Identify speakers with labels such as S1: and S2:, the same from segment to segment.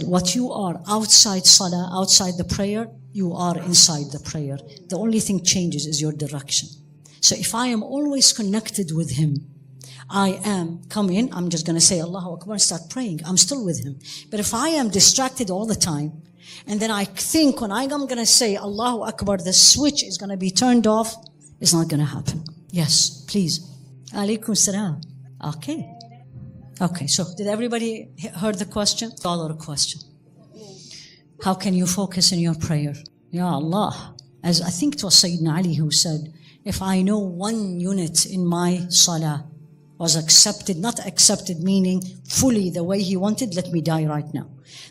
S1: What you are outside salah, outside the prayer, you are inside the prayer. The only thing changes is your direction. So if I am always connected with Him, I am come in, I'm just going to say Allahu Akbar and start praying. I'm still with Him. But if I am distracted all the time, and then I think when I'm going to say Allahu Akbar, the switch is going to be turned off, it's not going to happen. Yes, please. Alaikum salam. Okay. Okay, so did everybody heard the question? Follow the question. How can you focus in your prayer? Ya Allah. As I think it was Sayyidina Ali who said, if I know one unit in my salah was accepted, not accepted meaning fully the way He wanted, let me die right now.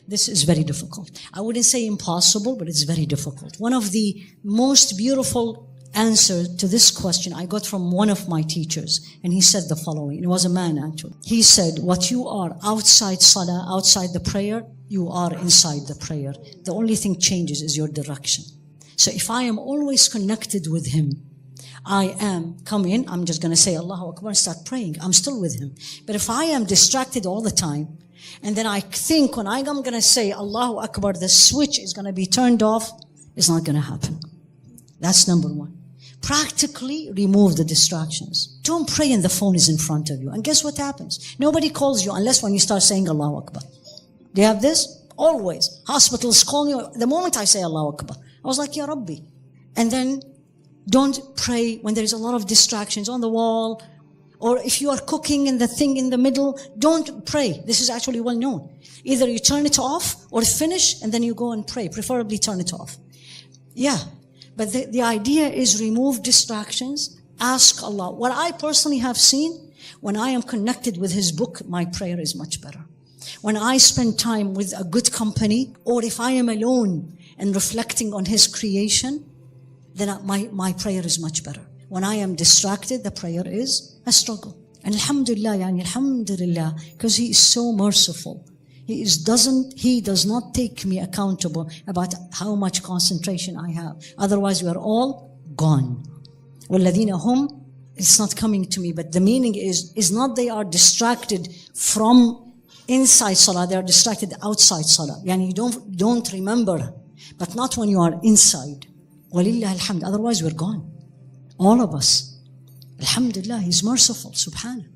S1: This is very difficult. I wouldn't say impossible, but it's very difficult. One of the most beautiful answer to this question I got from one of my teachers, and he said the following. It was a man actually. He said, what you are outside salah, outside the prayer, you are inside the prayer. The only thing changes is your direction. So if I am always connected with Him, I am come in, I'm just going to say Allahu Akbar and start praying. I'm still with Him. But if I am distracted all the time, and then I think when I'm going to say Allahu Akbar, the switch is going to be turned off, it's not going to happen. That's number one. Practically remove the distractions. Don't pray and the phone is in front of you. And guess what happens? Nobody calls you unless when you start saying Allahu Akbar. Do you have this? Always. Hospitals call me the moment I say Allahu Akbar. I was like, Ya Rabbi. And then don't pray when there is a lot of distractions on the wall, or if you are cooking and the thing in the middle, don't pray. This is actually well known. Either you turn it off or finish and then you go and pray. Preferably turn it off. Yeah. But the idea is remove distractions, ask Allah. What I personally have seen, when I am connected with His book, my prayer is much better. When I spend time with a good company, or if I am alone and reflecting on His creation, then my prayer is much better. When I am distracted, the prayer is a struggle. And alhamdulillah, because He is so merciful. He does not take me accountable about how much concentration I have. Otherwise, we are all gone. وَالَّذِينَ هُمْ, it's not coming to me, but the meaning is not they are distracted from inside salah, they are distracted outside salah. Yani you don't remember, but not when you are inside. وَلِلَّهِ الْحَمْدِ. Otherwise, we're gone. All of us. Alhamdulillah, He's merciful, subhanahu.